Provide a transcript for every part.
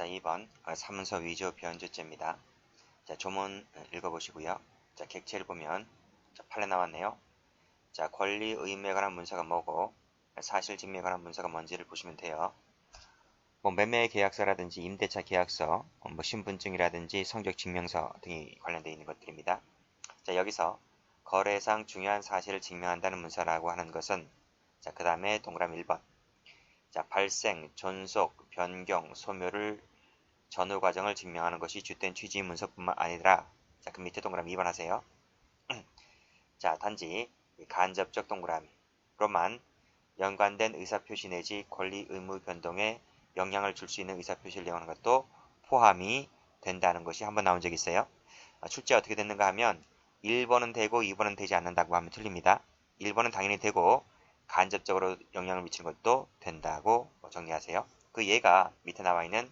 자, 2번 사문서 위조 변조죄입니다. 자, 조문 읽어보시고요. 자, 객체를 보면 자, 판례 나왔네요. 자, 권리 의무에 관한 문서가 뭐고 사실 증명에 관한 문서가 뭔지를 보시면 돼요. 뭐 매매 계약서라든지 임대차 계약서, 뭐 신분증이라든지 성적 증명서 등이 관련되어 있는 것들입니다. 자, 여기서 거래상 중요한 사실을 증명한다는 문서라고 하는 것은 자, 그 다음에 동그라미 1번. 자, 발생, 존속, 변경, 소멸을 전후 과정을 증명하는 것이 주된 취지 문서뿐만 아니라 자, 그 밑에 동그라미 2번 하세요. 자, 단지 간접적 동그라미로만 연관된 의사표시 내지 권리 의무 변동에 영향을 줄 수 있는 의사표시를 내용하는 것도 포함이 된다는 것이 한번 나온 적이 있어요. 출제 어떻게 됐는가 하면 1번은 되고 2번은 되지 않는다고 하면 틀립니다. 1번은 당연히 되고 간접적으로 영향을 미치는 것도 된다고 정리하세요. 그 예가 밑에 나와 있는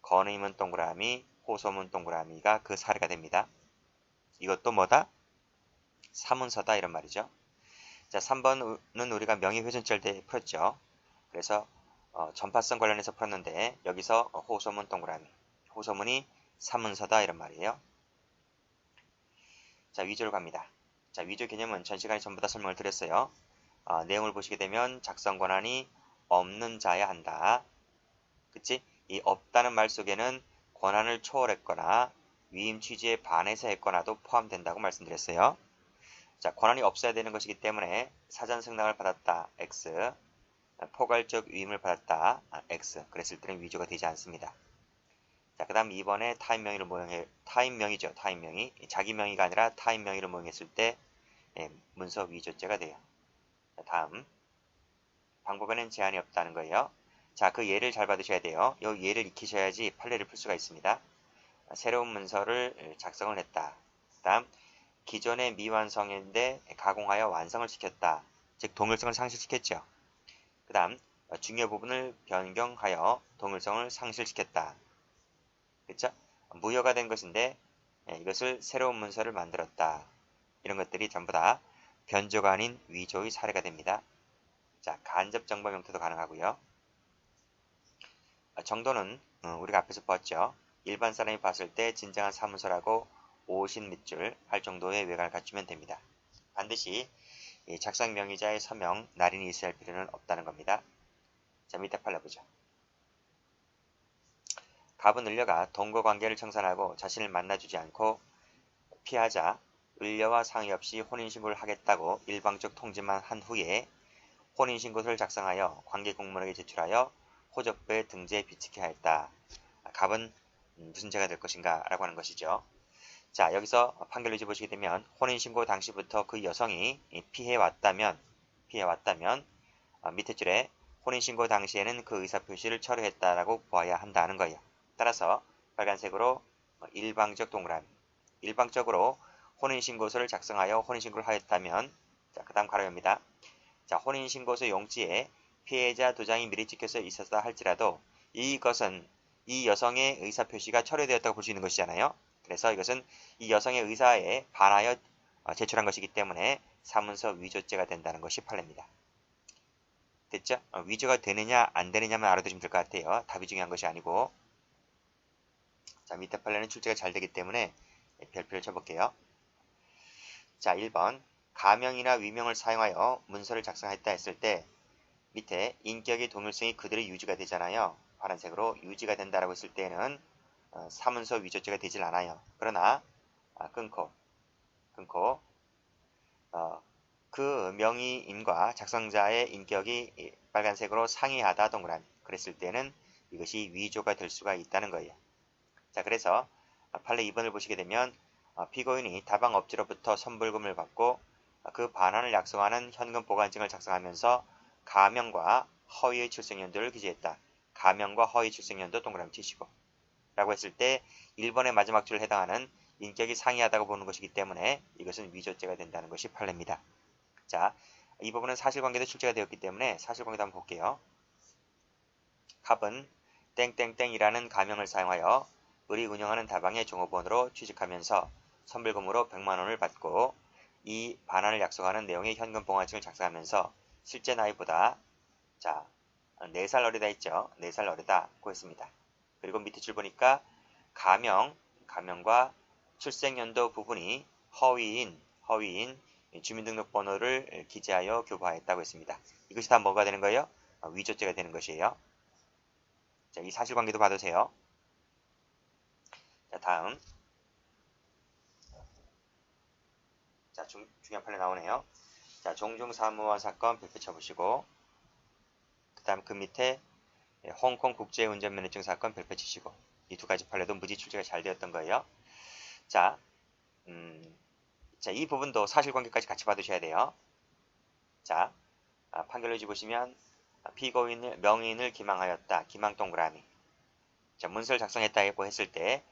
건의문 동그라미, 호소문 동그라미가 그 사례가 됩니다. 이것도 뭐다? 사문서다 이런 말이죠. 자, 3번은 우리가 명의훼손죄를 때 풀었죠. 그래서 전파성 관련해서 풀었는데 여기서 호소문 동그라미, 호소문이 사문서다 이런 말이에요. 자, 위조로 갑니다. 자, 위조 개념은 전 시간에 전부 다 설명을 드렸어요. 내용을 보시게 되면 작성 권한이 없는 자야 한다. 그치? 이 없다는 말 속에는 권한을 초월했거나 위임 취지에 반해서 했거나도 포함된다고 말씀드렸어요. 자, 권한이 없어야 되는 것이기 때문에 사전 승낙을 받았다. X. 포괄적 위임을 받았다. X. 그랬을 때는 위조가 되지 않습니다. 자, 그 다음 2번에 타인 명의를 모형해, 타인 명의죠. 타인 명의. 자기 명의가 아니라 타인 명의를 모형했을 때 문서 위조죄가 돼요. 자, 다음. 방법에는 제한이 없다는 거예요. 자, 그 예를 잘 받으셔야 돼요. 이 예를 익히셔야지 판례를 풀 수가 있습니다. 새로운 문서를 작성을 했다. 그 다음 기존의 미완성인데 가공하여 완성을 시켰다. 즉 동일성을 상실시켰죠. 그 다음 중요 부분을 변경하여 동일성을 상실시켰다. 그렇죠? 무효가 된 것인데 이것을 새로운 문서를 만들었다. 이런 것들이 전부 다 변조가 아닌 위조의 사례가 됩니다. 자, 간접 정보 형태도 가능하고요. 정도는 우리가 앞에서 봤죠. 일반 사람이 봤을 때 진정한 사문서라고 오신 밑줄 할 정도의 외관을 갖추면 됩니다. 반드시 작성 명의자의 서명, 날인이 있어야 할 필요는 없다는 겁니다. 자, 밑에 판례 보죠. 갑은 을려가 동거 관계를 청산하고 자신을 만나주지 않고 피하자 을려와 상의 없이 혼인신고를 하겠다고 일방적 통지만 한 후에 혼인신고서를 작성하여 관계공무원에게 제출하여 호적부에 등재에 비치게 하였다. 갑은 무슨 죄가 될 것인가 라고 하는 것이죠. 자, 여기서 판결을 보시게 되면 혼인신고 당시부터 그 여성이 피해왔다면 밑에 줄에 혼인신고 당시에는 그 의사표시를 철회했다라고 보아야 한다는 거예요. 따라서 빨간색으로 일방적 동그라미, 일방적으로 혼인신고서를 작성하여 혼인신고를 하였다면 자, 그 다음 가로입니다. 자, 혼인신고서 용지에 피해자 도장이 미리 찍혀서 있었다 할지라도 이것은 이 여성의 의사표시가 철회되었다고 볼 수 있는 것이잖아요. 그래서 이것은 이 여성의 의사에 반하여 제출한 것이기 때문에 사문서 위조죄가 된다는 것이 판례입니다. 됐죠? 위조가 되느냐 안 되느냐만 알아두시면 될 것 같아요. 답이 중요한 것이 아니고. 자, 밑에 판례는 출제가 잘 되기 때문에 별표를 쳐볼게요. 자, 1번 가명이나 위명을 사용하여 문서를 작성했다 했을 때 밑에 인격의 동일성이 그대로 유지가 되잖아요. 파란색으로 유지가 된다라고 했을 때는 사문서 위조죄가 되질 않아요. 그러나 끊고 그 명의인과 작성자의 인격이 빨간색으로 상이하다 동그라미 그랬을 때는 이것이 위조가 될 수가 있다는 거예요. 자, 그래서 판례 2번을 보시게 되면 피고인이 다방업체로부터 선불금을 받고 그 반환을 약속하는 현금 보관증을 작성하면서 가명과 허위의 출생연도를 기재했다. 가명과 허위 출생연도 동그라미 치시고 라고 했을 때 1번의 마지막 줄에 해당하는 인격이 상이하다고 보는 것이기 때문에 이것은 위조죄가 된다는 것이 판례입니다. 자, 이 부분은 사실관계도 출제가 되었기 때문에 사실관계도 한번 볼게요. 갑은 땡땡땡이라는 가명을 사용하여 을이 운영하는 다방의 종업원으로 취직하면서 선불금으로 100만원을 받고 이 반환을 약속하는 내용의 현금 보관증을 작성하면서 실제 나이보다 자 4살 어리다 했죠. 4살 어리다고 했습니다. 그리고 밑에 줄 보니까 가명과 출생연도 부분이 허위인 주민등록번호를 기재하여 교부하였다고 했습니다. 이것이 다 뭐가 되는 거예요? 위조죄가 되는 것이에요. 자, 이 사실관계도 봐두세요. 자, 다음. 자, 중요한 판례 나오네요. 자, 종중사무원 사건 별표 쳐보시고, 그 다음 그 밑에 홍콩 국제운전면허증 사건 별표 치시고, 이 두 가지 판례도 무지 출제가 잘 되었던 거예요. 자, 이 부분도 사실관계까지 같이 봐두셔야 돼요. 자, 판결로지 보시면 피고인을 명의인을 기망하였다. 기망 동그라미. 자, 문서를 작성했다고 했을 때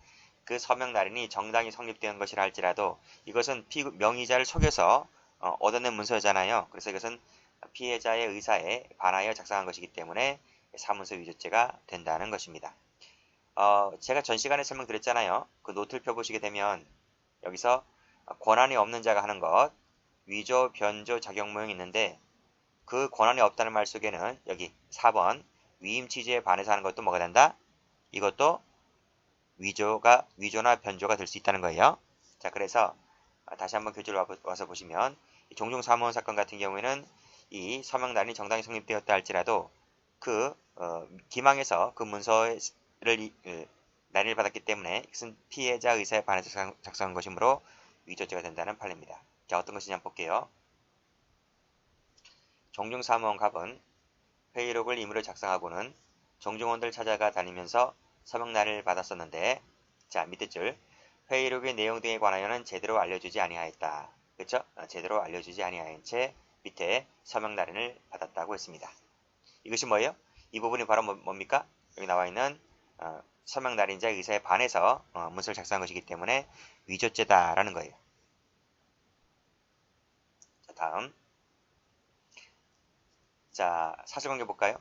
그 서명 날인이 정당히 성립된 것이라 할지라도 이것은 명의자를 속여서 얻어낸 문서잖아요. 그래서 이것은 피해자의 의사에 반하여 작성한 것이기 때문에 사문서 위조죄가 된다는 것입니다. 제가 전 시간에 설명드렸잖아요. 그 노트를 펴보시게 되면 여기서 권한이 없는 자가 하는 것, 위조, 변조, 작용 모형이 있는데 그 권한이 없다는 말 속에는 여기 4번 위임 취지에 반해서 하는 것도 뭐가 된다? 이것도 위조나 변조가 될 수 있다는 거예요. 자, 그래서 다시 한번 교재로 와서 보시면 종중사무원 사건 같은 경우에는 이 서명날이 정당히 성립되었다 할지라도 그 기망에서 그 문서를 날인을 받았기 때문에 이것은 피해자 의사에 반해서 작성한 것이므로 위조죄가 된다는 판례입니다. 자, 어떤 것이냐 한번 볼게요. 종중사무원 갑은 회의록을 임의로 작성하고는 종중원들 찾아가 다니면서 서명날을 받았었는데, 자, 밑에 줄 회의록의 내용 등에 관하여는 제대로 알려주지 아니하였다. 그렇죠? 제대로 알려주지 아니하인 채 밑에 서명날인을 받았다고 했습니다. 이것이 뭐예요? 이 부분이 바로 뭡니까? 여기 나와 있는 서명날인자의 의사에 반해서 문서를 작성한 것이기 때문에 위조죄다라는 거예요. 자, 다음. 자, 사실관계 볼까요?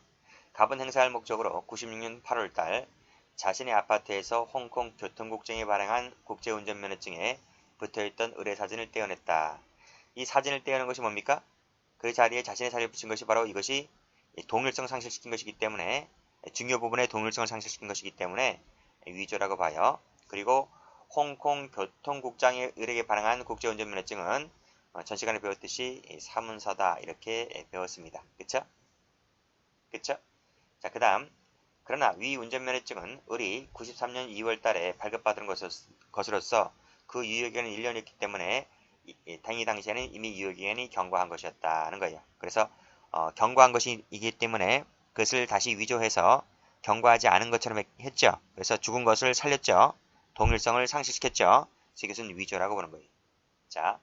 갑은 행사할 목적으로 96년 8월달 자신의 아파트에서 홍콩 교통국장이 발행한 국제운전면허증에 붙어있던 의뢰사진을 떼어냈다. 이 사진을 떼어낸 것이 뭡니까? 그 자리에 자신의 사진을 붙인 것이 바로 이것이 동일성 상실시킨 것이기 때문에 중요 부분의 동일성을 상실시킨 것이기 때문에 위조라고 봐요. 그리고 홍콩 교통국장의 의뢰에 발행한 국제운전면허증은 전 시간에 배웠듯이 사문서다 이렇게 배웠습니다. 그쵸? 자, 그 다음 그러나 위 운전면허증은 을이 93년 2월 달에 발급받은 것으로서 그 유효기간은 1년이었기 때문에 당시에는 이미 유효기간이 경과한 것이었다는 거예요. 그래서 경과한 것이기 때문에 그것을 다시 위조해서 경과하지 않은 것처럼 했죠. 그래서 죽은 것을 살렸죠. 동일성을 상실시켰죠. 그래서 이것은 위조라고 보는 거예요. 자,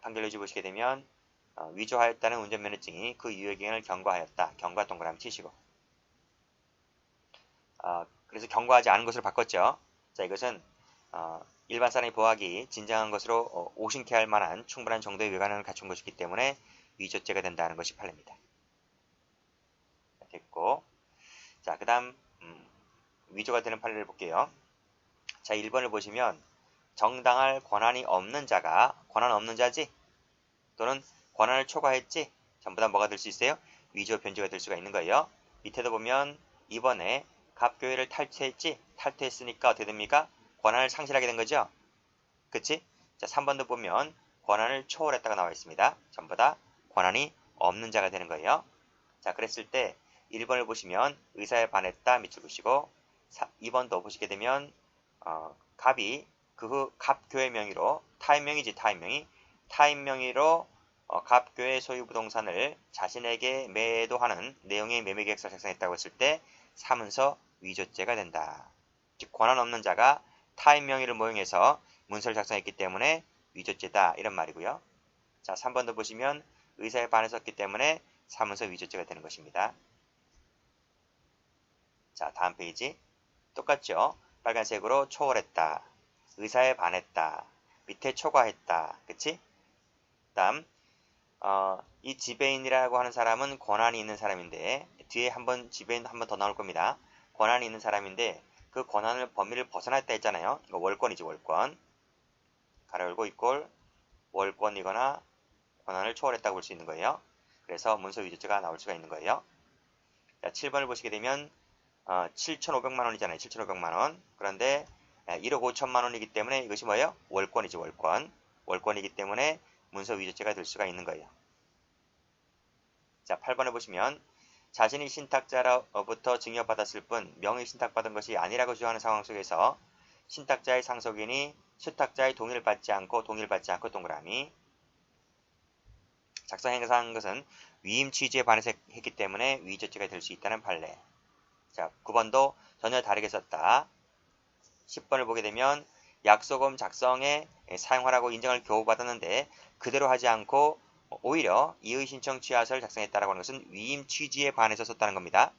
판결로지 보시게 되면 위조하였다는 운전면허증이 그 유효기간을 경과하였다. 경과 동그라미 치시고 그래서 경과하지 않은 것으로 바꿨죠. 자, 이것은 일반 사람이 보아하기 진정한 것으로 오신케 할 만한 충분한 정도의 외관을 갖춘 것이기 때문에 위조죄가 된다는 것이 판례입니다. 됐고, 자, 그 다음 위조가 되는 판례를 볼게요. 자, 1번을 보시면 정당할 권한이 없는 자가 권한 없는 자지 또는 권한을 초과했지 전부 다 뭐가 될 수 있어요? 위조 변조가 될 수가 있는 거예요. 밑에도 보면 2번에 갑교회를 탈퇴했으니까 어떻게 됩니까? 권한을 상실하게 된 거죠. 그치? 자, 3번도 보면 권한을 초월했다가 나와 있습니다. 전부 다 권한이 없는 자가 되는 거예요. 자, 그랬을 때 1번을 보시면 의사에 반했다 밑줄 보시고 2번도 보시게 되면 갑이 그 후 갑교회 명의로 타인 명의로 갑교회 소유 부동산을 자신에게 매도하는 내용의 매매계약서를 작성했다고 했을 때 사문서 위조죄가 된다. 즉 권한 없는 자가 타인 명의를 모용해서 문서를 작성했기 때문에 위조죄다 이런 말이고요. 자, 3번도 보시면 의사에 반했었기 때문에 사문서 위조죄가 되는 것입니다. 자, 다음 페이지 똑같죠? 빨간색으로 초월했다. 의사에 반했다. 밑에 초과했다. 그치? 다음 이 지배인이라고 하는 사람은 권한이 있는 사람인데 뒤에 한번 지배인 한 번 더 나올 겁니다. 권한이 있는 사람인데 그 권한을 범위를 벗어났다 했잖아요. 이거 월권이지 월권. 가로 열고 이꼴 월권이거나 권한을 초월했다고 볼 수 있는 거예요. 그래서 문서 위조죄가 나올 수가 있는 거예요. 자, 7번을 보시게 되면 7,500만 원이잖아요. 7,500만 원. 그런데 1억 5천만 원이기 때문에 이것이 뭐예요? 월권이죠. 월권. 월권이기 때문에 문서 위조죄가 될 수가 있는 거예요. 자, 8번에 보시면 자신이 신탁자로부터 증여받았을 뿐 명의 신탁받은 것이 아니라고 주장하는 상황 속에서 신탁자의 상속인이 수탁자의 동의를 받지 않고 동그라미. 작성 행사한 것은 위임 취지에 반해서 했기 때문에 위조죄가 될 수 있다는 판례. 자, 9번도 전혀 다르게 썼다. 10번을 보게 되면 약속음 작성에 사용하라고 인정을 겨우 받았는데 그대로 하지 않고 오히려 이의 신청 취하서를 작성했다라고 하는 것은 위임 취지에 반해서 썼다는 겁니다.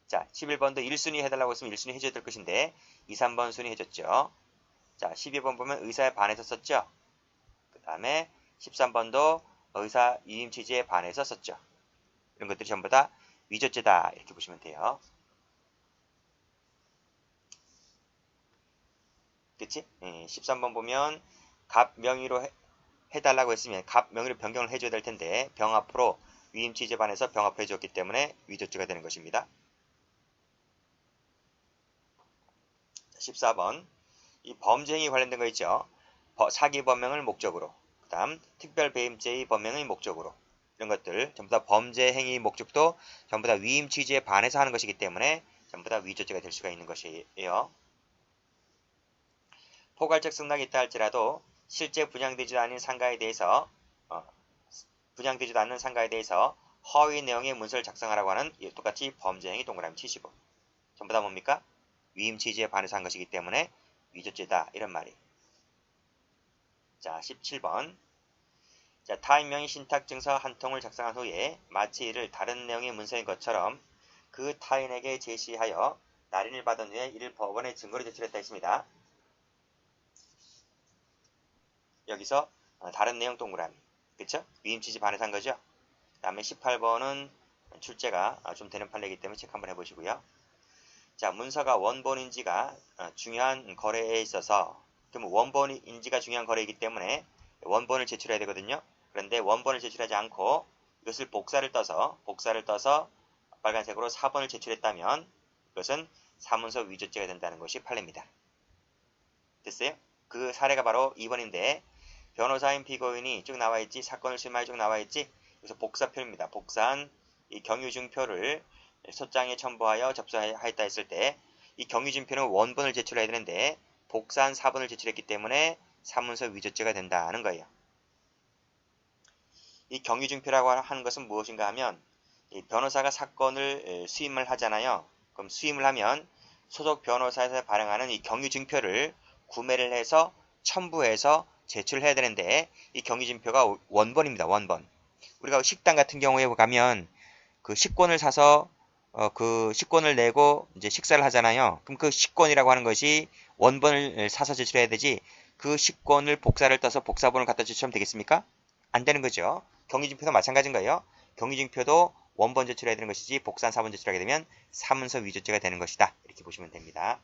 자, 11번도 1순위 해달라고 했으면 1순위 해줘야 될 것인데 2, 3번 순위 해줬죠. 자, 12번 보면 의사에 반해서 썼죠. 그 다음에 13번도 의사 위임 취지에 반해서 썼죠. 이런 것들이 전부 다 위조죄다 이렇게 보시면 돼요. 그치? 13번 보면 갑 명의로 해달라고 했으면 갑 명의로 변경을 해줘야 될 텐데 병 앞으로 위임 취지에 반해서 병 앞으로 해줬기 때문에 위조죄가 되는 것입니다. 14번 이 범죄 행위 관련된 거 있죠. 사기 범행을 목적으로 그 다음 특별배임죄의 범행의 목적으로 이런 것들 전부 다 범죄 행위 목적도 전부 다 위임 취지에 반해서 하는 것이기 때문에 전부 다 위조죄가 될 수가 있는 것이에요. 포괄적 승낙이 있다 할지라도 실제 분양되지도 않은 상가에 대해서 허위 내용의 문서를 작성하라고 하는 똑같이 범죄 행위 동그라미 치시고 전부 다 뭡니까? 위임 취지에 반해서 한 것이기 때문에 위조죄다 이런 말이. 자, 17번. 자, 타인 명의 신탁증서 한 통을 작성한 후에 마치 이를 다른 내용의 문서인 것처럼 그 타인에게 제시하여 날인을 받은 후에 이를 법원에 증거로 제출했다 했습니다. 여기서 다른 내용 동그라미. 그쵸? 위임 취지 반해서 한 거죠? 그 다음에 18번은 출제가 좀 되는 판례이기 때문에 체크 한번 해보시고요. 자, 문서가 원본인지가 중요한 거래에 있어서 그럼 원본인지가 중요한 거래이기 때문에 원본을 제출해야 되거든요. 그런데 원본을 제출하지 않고 이것을 복사를 떠서 빨간색으로 4번을 제출했다면 이것은 사문서 위조죄가 된다는 것이 판례입니다. 됐어요? 그 사례가 바로 2번인데 변호사인 피고인이 쭉 나와있지 사건을 수임하여 쭉 나와있지 그래서 복사표입니다. 복사한 이 경유증표를 소장에 첨부하여 접수하였다 했을 때 이 경유증표는 원본을 제출해야 되는데 복사한 4번을 제출했기 때문에 사문서 위조죄가 된다는 거예요. 이 경유증표라고 하는 것은 무엇인가 하면 이 변호사가 사건을 수임을 하잖아요. 그럼 수임을 하면 소속 변호사에서 발행하는 이 경유증표를 구매를 해서 첨부해서 제출을 해야 되는데 이 경유증표가 원본입니다. 원본. 우리가 식당 같은 경우에 가면 그 식권을 사서 그 식권을 내고 이제 식사를 하잖아요. 그럼 그 식권이라고 하는 것이 원본을 사서 제출해야 되지 그 식권을 복사를 떠서 복사본을 갖다 제출하면 되겠습니까? 안 되는 거죠. 경위증표도 마찬가지인 거예요. 경위증표도 원본 제출해야 되는 것이지 복사한 4번 제출하게 되면 사문서 위조죄가 되는 것이다. 이렇게 보시면 됩니다.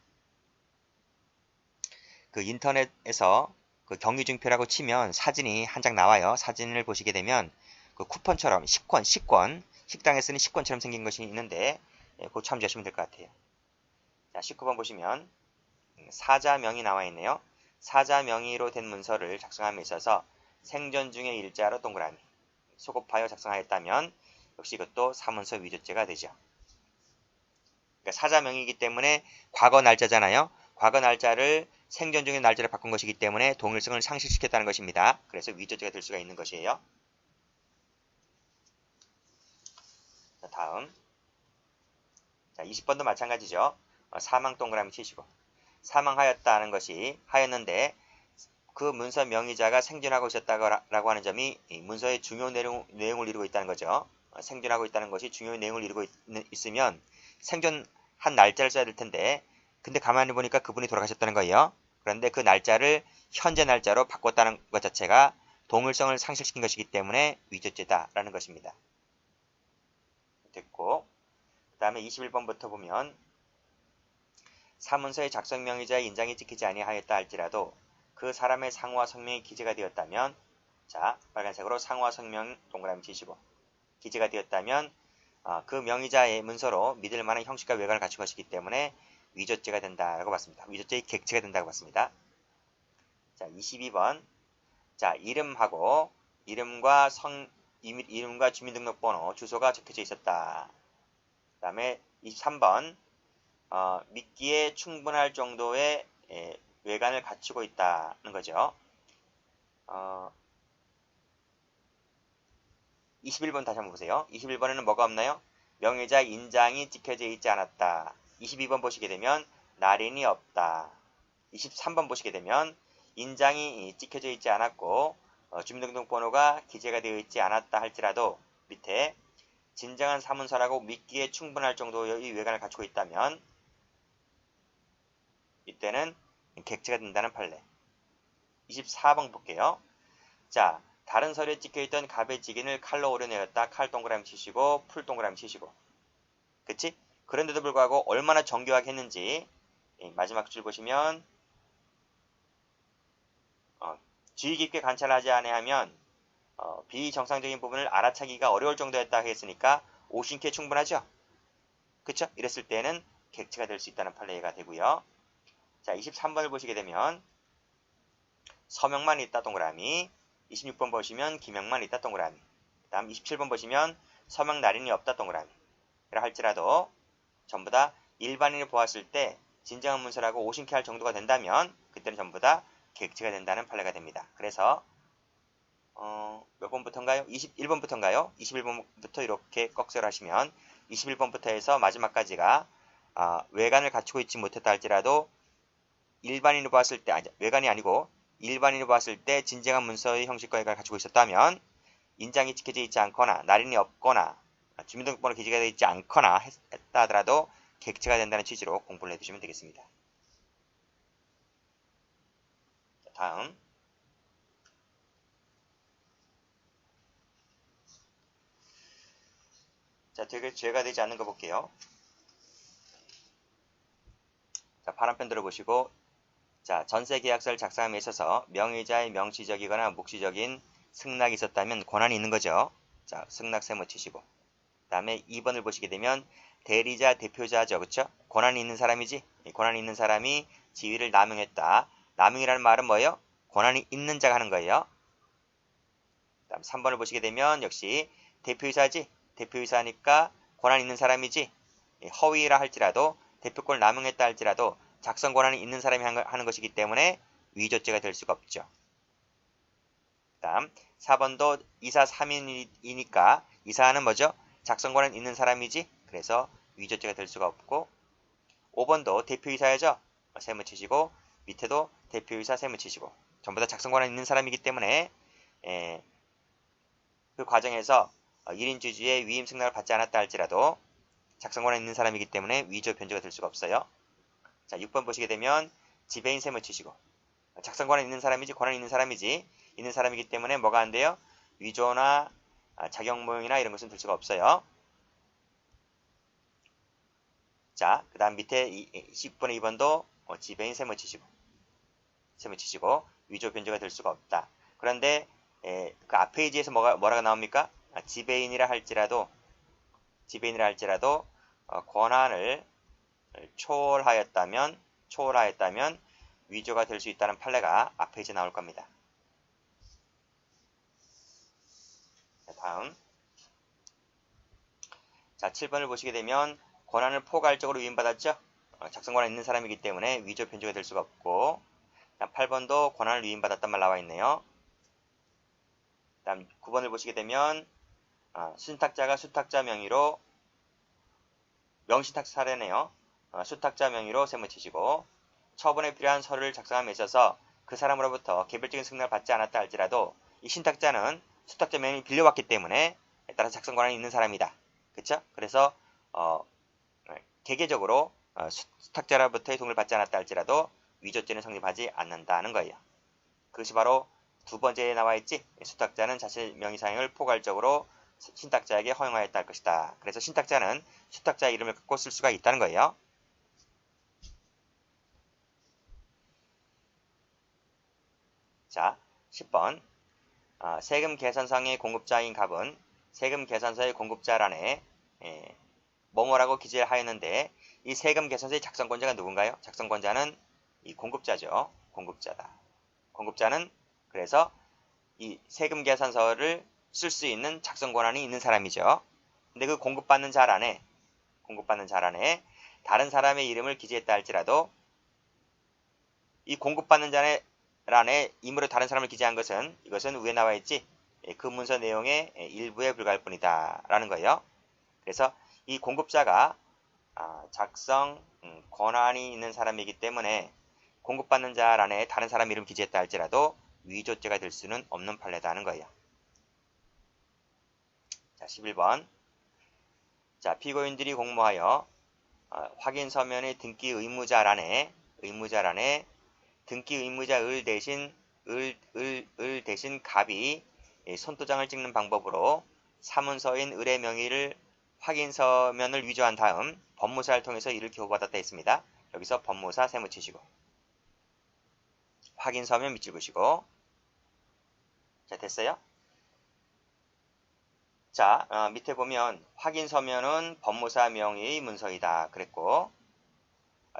그 인터넷에서 그 경위증표라고 치면 사진이 한 장 나와요. 사진을 보시게 되면 그 쿠폰처럼 식권, 식당에 쓰는 식권처럼 생긴 것이 있는데 그거 참조하시면 될 것 같아요. 자, 19번 보시면 사자 명의 나와 있네요. 사자 명의로 된 문서를 작성함에 있어서 생전 중의 일자로 동그라미 소급하여 작성하였다면 역시 이것도 사문서 위조죄가 되죠. 그러니까 사자 명의이기 때문에 과거 날짜잖아요. 과거 날짜를 생전 중의 날짜로 바꾼 것이기 때문에 동일성을 상실시켰다는 것입니다. 그래서 위조죄가 될 수가 있는 것이에요. 자, 다음. 자, 20번도 마찬가지죠. 사망 동그라미 치시고. 사망하였다는 것이 하였는데 그 문서 명의자가 생존하고 있었다고 하는 점이 이 문서의 중요 내용을 이루고 있다는 거죠. 생존하고 있다는 것이 중요 내용을 이루고 있으면 생존한 날짜를 써야 될 텐데 근데 가만히 보니까 그분이 돌아가셨다는 거예요. 그런데 그 날짜를 현재 날짜로 바꿨다는 것 자체가 동일성을 상실시킨 것이기 때문에 위조죄다라는 것입니다. 됐고 그 다음에 21번부터 보면 사문서의 작성 명의자의 인장이 찍히지 아니하였다 할지라도 그 사람의 상호와 성명이 기재가 되었다면 자 빨간색으로 상호와 성명 동그라미 치시고 기재가 되었다면 그 명의자의 문서로 믿을 만한 형식과 외관을 갖춘 것이기 때문에 위조죄가 된다라고 봤습니다. 위조죄의 객체가 된다고 봤습니다. 자, 22번. 자, 이름과 주민등록번호, 주소가 적혀져 있었다. 그 다음에 23번. 믿기에 충분할 정도의 외관을 갖추고 있다는 거죠. 21번 다시 한번 보세요. 21번에는 뭐가 없나요? 명의자 인장이 찍혀져 있지 않았다. 22번 보시게 되면 날인이 없다. 23번 보시게 되면 인장이 찍혀져 있지 않았고 주민등록번호가 기재가 되어 있지 않았다 할지라도 밑에 진정한 사문서라고 믿기에 충분할 정도의 외관을 갖추고 있다면 이때는 객체가 된다는 판례. 24번 볼게요. 자, 다른 서류에 찍혀있던 갑의 직인을 칼로 오려내었다. 칼 동그라미 치시고 풀 동그라미 치시고. 그치? 그런데도 불구하고 얼마나 정교하게 했는지 마지막 줄 보시면 주의 깊게 관찰하지 아니하면 비정상적인 부분을 알아차기가 어려울 정도였다 했으니까 오신케 충분하죠? 그쵸? 이랬을 때는 객체가 될 수 있다는 판례가 되고요. 자, 23번을 보시게 되면 서명만 있다 동그라미, 26번 보시면 기명만 있다 동그라미, 그 다음 27번 보시면 서명 날인이 없다 동그라미. 이라 할지라도 전부 다 일반인이 보았을 때 진정한 문서라고 오신케 할 정도가 된다면 그때는 전부 다 객체가 된다는 판례가 됩니다. 그래서 몇 번부터인가요? 21번부터인가요? 21번부터 이렇게 꺽쇠를 하시면 21번부터 해서 마지막까지가 외관을 갖추고 있지 못했다 할지라도 일반인이 보았을 때, 외관이 아니고 일반인이 보았을 때 진정한 문서의 형식과 외관을 갖추고 있었다면 인장이 찍혀져 있지 않거나 날인이 없거나 주민등록번호 기재가 되어 있지 않거나 했다 하더라도 객체가 된다는 취지로 공부를 해두시면 되겠습니다. 자, 다음 자, 되게 죄가 되지 않는 거 볼게요. 자, 파란펜 들어보시고 자, 전세계약서를 작성함에 있어서 명의자의 명시적이거나 묵시적인 승낙이 있었다면 권한이 있는 거죠. 자, 승낙 세모 치시고 그 다음에 2번을 보시게 되면 대리자, 대표자죠. 그쵸? 권한이 있는 사람이지? 권한이 있는 사람이 지위를 남용했다. 남용이라는 말은 뭐예요? 권한이 있는 자가 하는 거예요. 그 다음 3번을 보시게 되면 역시 대표이사지? 대표이사니까 권한 있는 사람이지? 허위라 할지라도 대표권을 남용했다 할지라도 작성 권한이 있는 사람이 하는 것이기 때문에 위조죄가 될 수가 없죠. 그 다음 4번도 이사 3인이니까 이사는 뭐죠? 작성 권한 있는 사람이지? 그래서 위조죄가 될 수가 없고 5번도 대표이사야죠? 세무 치시고 밑에도 대표이사 세무 치시고 전부 다 작성 권한 있는 사람이기 때문에 그 과정에서 1인 주주의 위임 승낙을 받지 않았다 할지라도 작성 권한 있는 사람이기 때문에 위조 변조가 될 수가 없어요. 자, 6번 보시게 되면 지배인 세무 치시고 작성 권한 있는 사람이지 권한 있는 사람이기 때문에 뭐가 안 돼요? 위조나 자격모형이나 이런 것은 될 수가 없어요. 자, 그 다음 밑에 10번에 2번도 지배인 세무 치시고 위조 변조가 될 수가 없다. 그런데 그 앞 페이지에서 뭐라고 나옵니까? 지배인이라 할지라도 권한을 초월하였다면 위조가 될 수 있다는 판례가 앞 페이지에 나올 겁니다. 다음 자 7번을 보시게 되면 권한을 포괄적으로 위임받았죠. 작성 권한 있는 사람이기 때문에 위조 변조가 될 수가 없고 8번도 권한을 위임받았단 말 나와 있네요. 다음 9번을 보시게 되면 수탁자가 수탁자 명의로 명시탁 사례네요. 수탁자 명의로 세무 치시고 처분에 필요한 서류를 작성함에 있어서 그 사람으로부터 개별적인 승낙을 받지 않았다 할지라도 이 신탁자는 수탁자 명의를 빌려왔기 때문에 따라서 작성 권한이 있는 사람이다. 그쵸? 그래서 개개적으로 수탁자로부터의 동의를 받지 않았다 할지라도 위조죄는 성립하지 않는다는 거예요. 그것이 바로 두 번째에 나와 있지. 수탁자는 자신의 명의 사용을 포괄적으로 신탁자에게 허용하였다 할 것이다. 그래서 신탁자는 수탁자의 이름을 갖고 쓸 수가 있다는 거예요. 자, 10번 세금 계산상의 공급자인 갑은 세금 계산서의 공급자란에 뭐뭐라고 기재를 하였는데 이 세금 계산서의 작성권자가 누군가요? 작성권자는 이 공급자죠. 공급자다. 공급자는 그래서 이 세금 계산서를 쓸 수 있는 작성 권한이 있는 사람이죠. 근데 그 공급받는 잘 안에 다른 사람의 이름을 기재했다 할지라도 이 공급받는 자란에 임으로 다른 사람을 기재한 것은 이것은 위에 나와 있지 그 문서 내용의 일부에 불과할 뿐이다 라는 거예요. 그래서 이 공급자가 작성 권한이 있는 사람이기 때문에 공급받는 자란에 다른 사람 이름 기재했다 할지라도 위조죄가 될 수는 없는 판례다 하는 거예요. 자, 11번. 자, 피고인들이 공모하여 확인 서면의 등기 의무자란에 등기 의무자 을 대신 갑이 손도장을 찍는 방법으로 사문서인 을의 명의를 확인 서면을 위조한 다음 법무사를 통해서 이를 교부받았다 했습니다. 여기서 법무사 세무 치시고 확인 서면 밑줄 그시고 자, 됐어요? 자, 밑에 보면 확인 서면은 법무사 명의의 문서이다 그랬고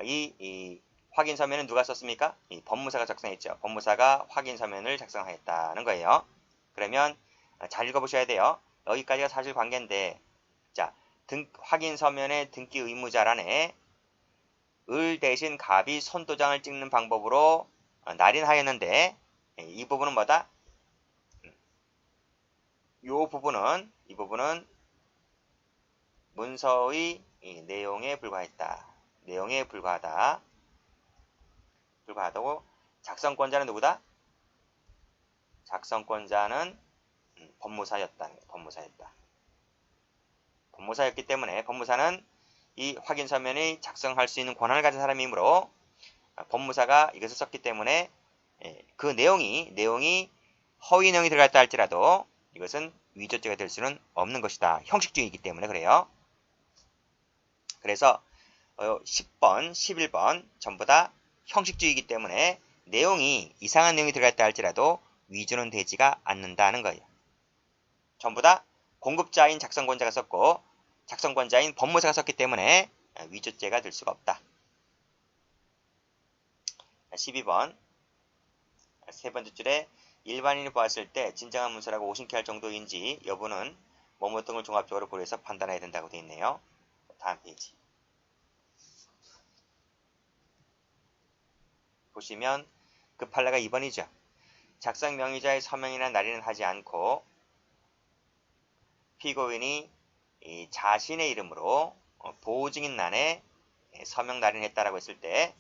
이 확인 서면은 누가 썼습니까? 이 법무사가 작성했죠. 법무사가 확인 서면을 작성하였다는 거예요. 그러면 잘 읽어보셔야 돼요. 여기까지가 사실 관계인데 자, 확인 서면의 등기 의무자란에 을 대신 갑이 손도장을 찍는 방법으로 날인하였는데 이 부분은 뭐다? 이 부분은 문서의 내용에 불과했다. 내용에 불과하다고 작성권자는 누구다? 작성권자는 법무사였다. 법무사였기 때문에 법무사는 이 확인 서면이 작성할 수 있는 권한을 가진 사람이므로 법무사가 이것을 썼기 때문에 그 내용이 허위 내용이 들어갔다 할지라도 이것은 위조죄가 될 수는 없는 것이다. 형식주의이기 때문에 그래요. 그래서 10번, 11번 전부 다 형식주의이기 때문에 이상한 내용이 들어갔다 할지라도 위조는 되지가 않는다는 거예요. 전부 다 공급자인 작성권자가 썼고 작성권자인 법무사가 썼기 때문에 위조죄가 될 수가 없다. 12번 세 번째 줄에 일반인이 보았을 때 진정한 문서라고 오심케 할 정도인지 여부는 뭐뭐 등을 종합적으로 고려해서 판단해야 된다고 되어 있네요. 다음 페이지 보시면 그 판례가 2번이죠. 작성 명의자의 서명이나 날인은 하지 않고 피고인이 자신의 이름으로 보호증인란에 서명 날인했다고 했을 때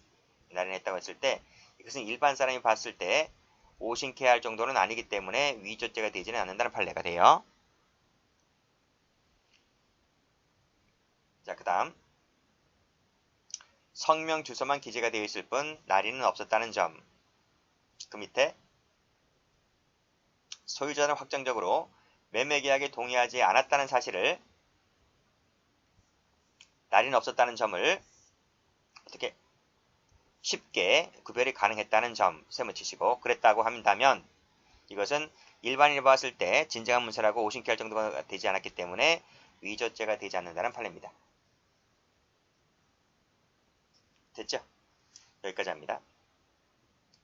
이것은 일반 사람이 봤을 때 오심케 할 정도는 아니기 때문에 위조죄가 되지는 않는다는 판례가 돼요. 자, 그 다음 성명 주소만 기재가 되어 있을 뿐 날인은 없었다는 점. 그 밑에 소유자는 확정적으로 매매계약에 동의하지 않았다는 사실을 날인은 없었다는 점을 어떻게 쉽게 구별이 가능했다는 점 세무치시고 그랬다고 한다면 이것은 일반인이 봤을 때 진정한 문서라고 오심케 할 정도가 되지 않았기 때문에 위조죄가 되지 않는다는 판례입니다. 됐죠? 여기까지 합니다.